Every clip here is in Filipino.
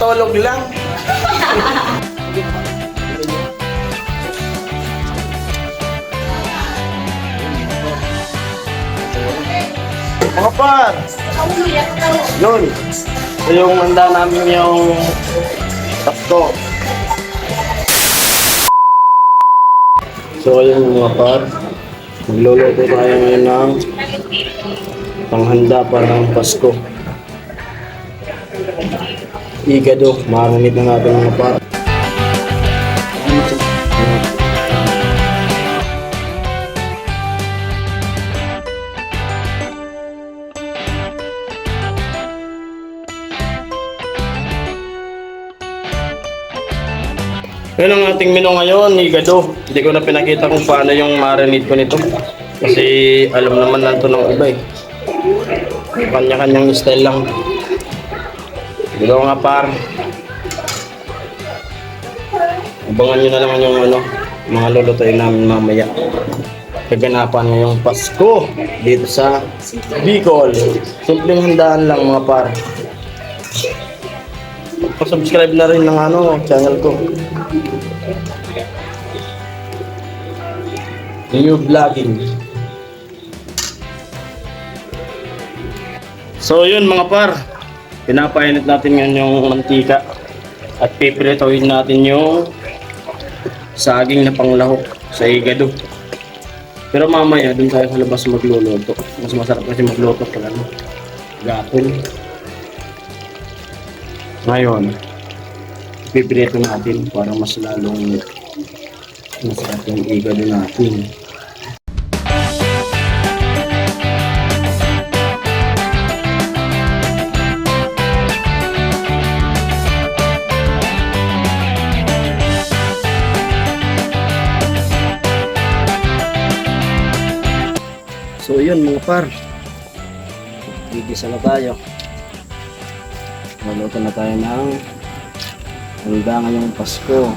patulog lang. Mga par! Yun. Ito yung handa namin yung takto. So ayun mga par. Magluluto tayo ngayon ng panghanda para ng Pasko. Igado. Marinate na natin mga par. Yun ang ating menu ngayon, igado. Hindi ko na pinakita kung paano yung marinate ko nito. Kasi alam naman nato ng iba eh. Kanya-kanyang style lang. Igado nga par. Abangan nyo na naman yung mga lulutuin namin mamaya. Kaganapan ngayong Pasko dito sa Bicol. Simpleng handaan lang mga par. Pa-subscribe na rin ng channel ko. New vlogging. So yun mga par, pinapainit natin ngayon yung mantika at pipirituhin natin yung saging na panglahok sa igado. Pero mamaya dun tayo sa labas magluluto. Mas masarap kasi magluto pala gatol. Ngayon pipirito natin para mas lalong masarap yung igado natin. So yun mga par, gigisa na tayo. Maluto na tayo ng handa ngayong Pasko.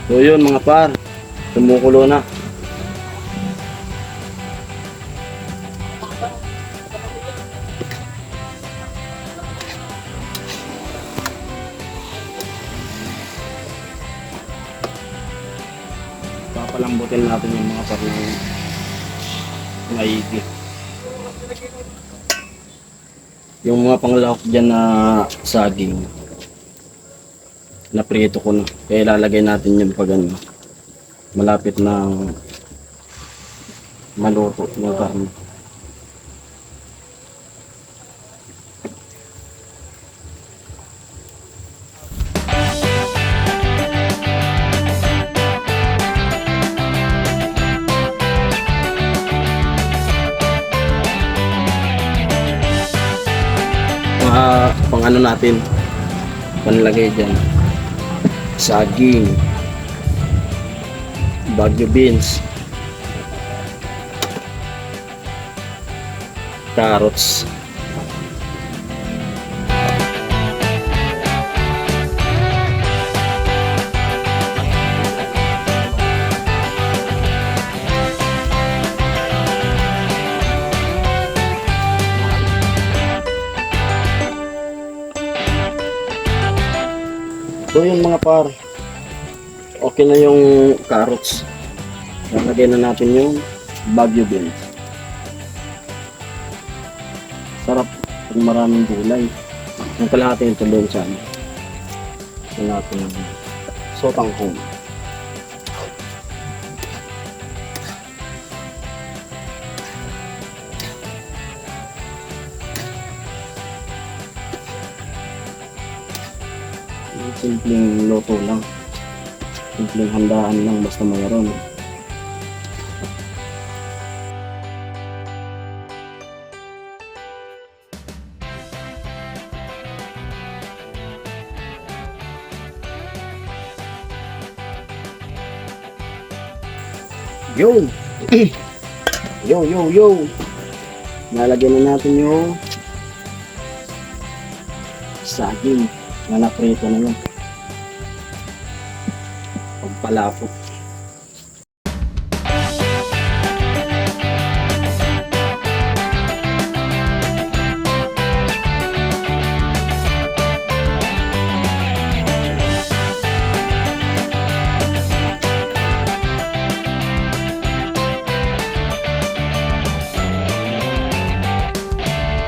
So yun mga par, tumukulo na. Papalambutin natin yung mga par ng maigi. Yung mga panglahok dyan na saging naprito ko na, kaya ilalagay natin yun pag malapit na maluto ng karne. Pang natin, panlagay dyan, saging, Baguio beans, carrots, so yun mga par, okay na yung carrots. Lalagay na natin yung Baguio beans. Sarap pag maraming gulay. Yung kalahati ito doon sa ano. Ito natin sotang home. Simpleng luto lang. Simpleng handaan lang basta mayroon. Yo! Yo! Nalagyan na natin yung saging na naprito na yun. Pagpalapot.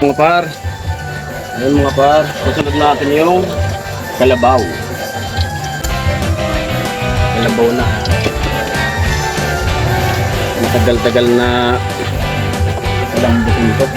Mga par, ayun mga par, susunod natin yung kalabaw. Kalabaw na. Matagal-tagal na lambutin ito.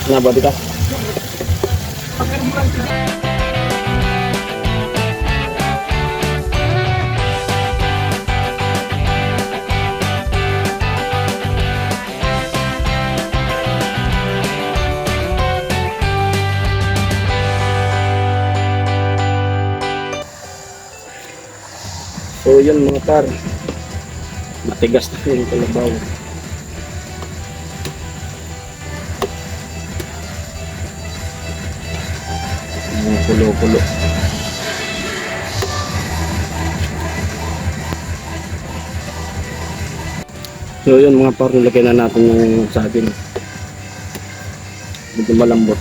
Nabati ka? So yun mga par, matigas na yung kalabaw. Kulo-kulo. So yun mga par, nilagay na natin yung saging. Medyo malambot.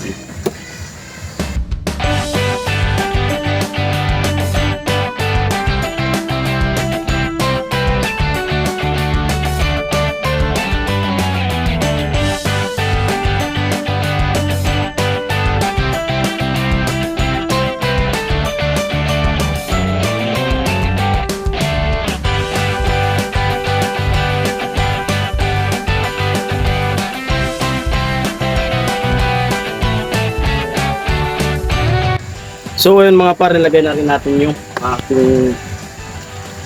So ayun mga par, nilagay na rin natin yung ating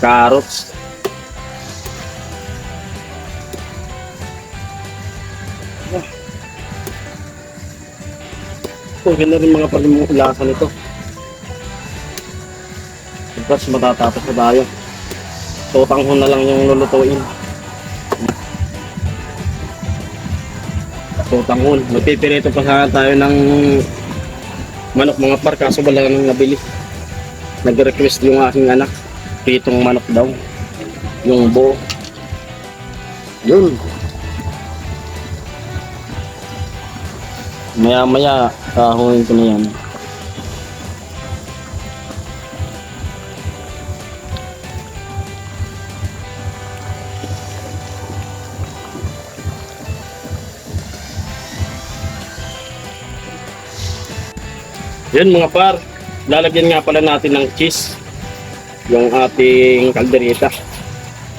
carrots. So ganda rin mga par yung lasa nito. Tapos matatapos na tayo. So tanghon na lang yung lulutuin. So tanghon, magpipirito pa sana tayo ng manok mga par, kaso wala nang nabili. Nag-request yung aking anak, pritong manok daw, yung buo. Yun. Maya kahunin ko na yan. Yun mga par, lalagyan nga pala natin ng cheese yung ating kaldereta.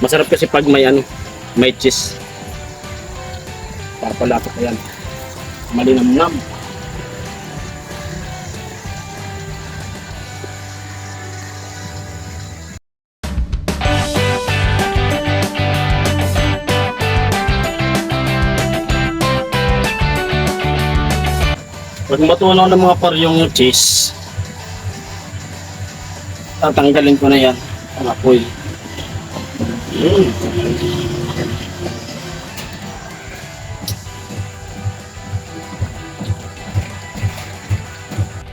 Masarap kasi pag may may cheese. Papalapot ko yan. Malinamnam. Pag matunaw ng mga par yung cheese, tatanggalin ko na yan ang apoy.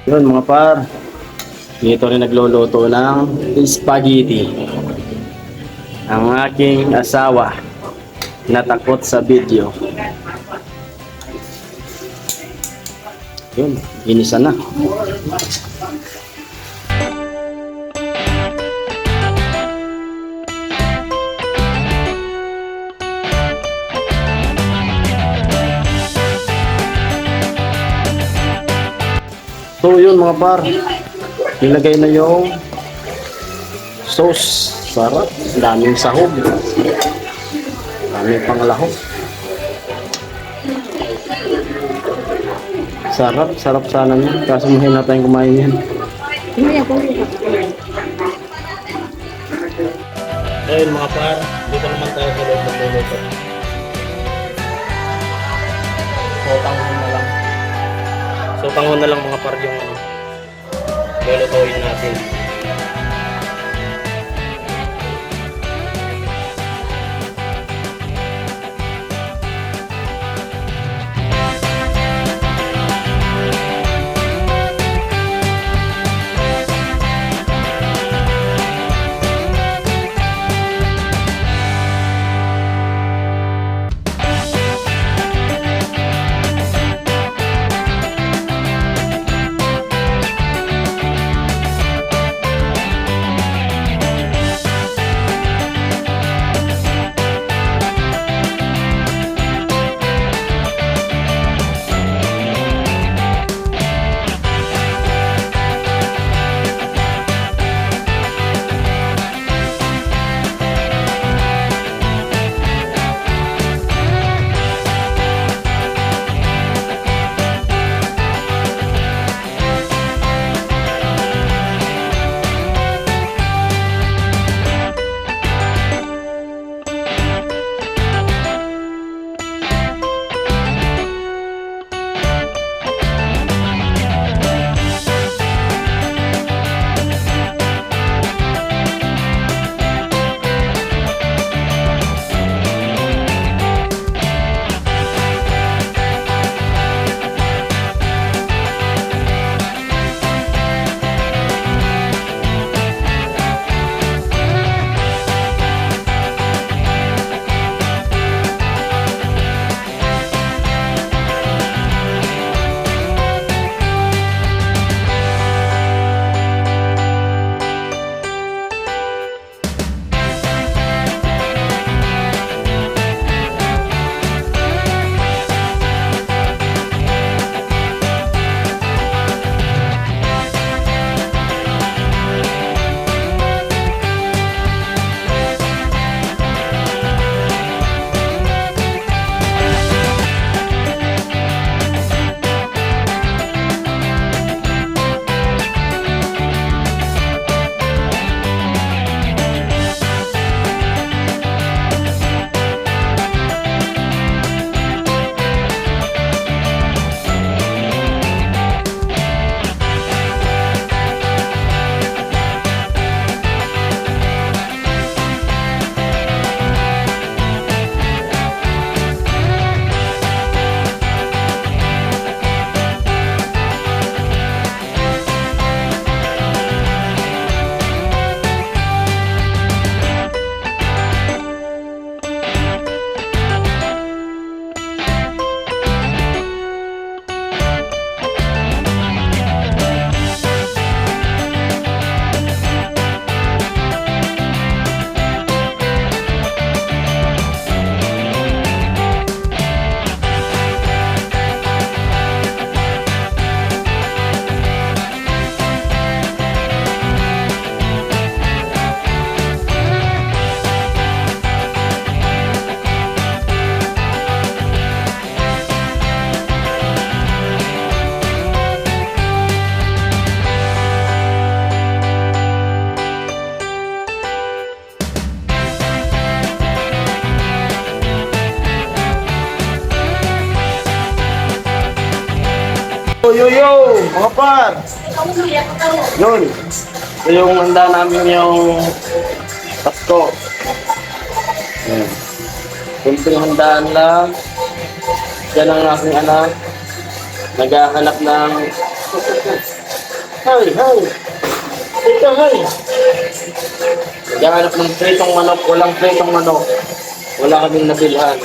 Yun mga par, Dito rin nagluluto ng spaghetti. Ang aking asawa na takot sa video. Yun, inisa na. So yun mga par, nilagay na yung sauce. Sarap, daming sahog, daming panglahok. Sarap, sarap sana niya, kaso mahina tayong kumain yan. Ayun mga par, dito naman tayo sa loob ng luluto. So tanghon na lang. So tanghon na lang mga par yung lulutuin natin. Yo, mga par! Yun, ito yung handa namin yung Pasko. Yan. Simpleng handaan lang. Yan ang aking anak. Naghahanap ng... Hi! Ito, hay. Naghahanap ng pritong manok. Walang pritong manok. Wala kaming nabilhan.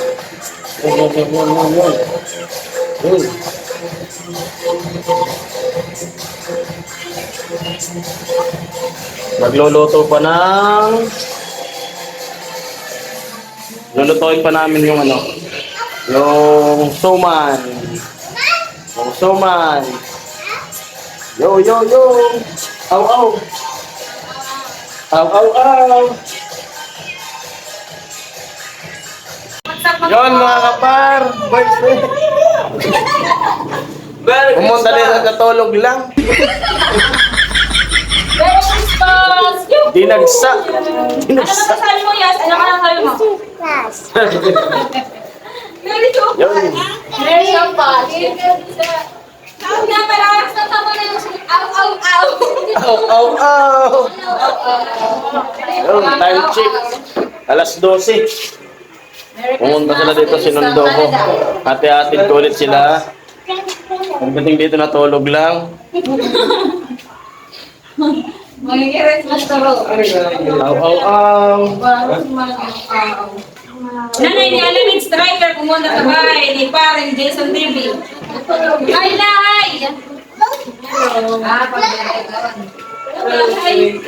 Yun. Yun. Nagluluto pa ng... Lulutuin pa namin yung ano, yung suman. Yung suman. Yo. Aw. Aw. Yon mga kapar. Boys. Pumunta din at natulog lang. Merry Christmas! Dinagsa. Ano sabi mo, Yas? Ano ka lang sabi mo? Merry Christmas! Yun. Merry Christmas! Ang napalakas na tama na yung aw. Aw. Yun, time check. Alas 12. Pumunta sila dito, sinundo ko. Hati-hatid ko ulit sila. Pagdating dito natulog lang. Mag-i-Christmas na ro. Aw. Nanay ni Alamid Striker pumunta sa bahay ni parang Jason TV. Hi, Nay!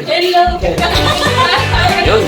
Hello! Yun.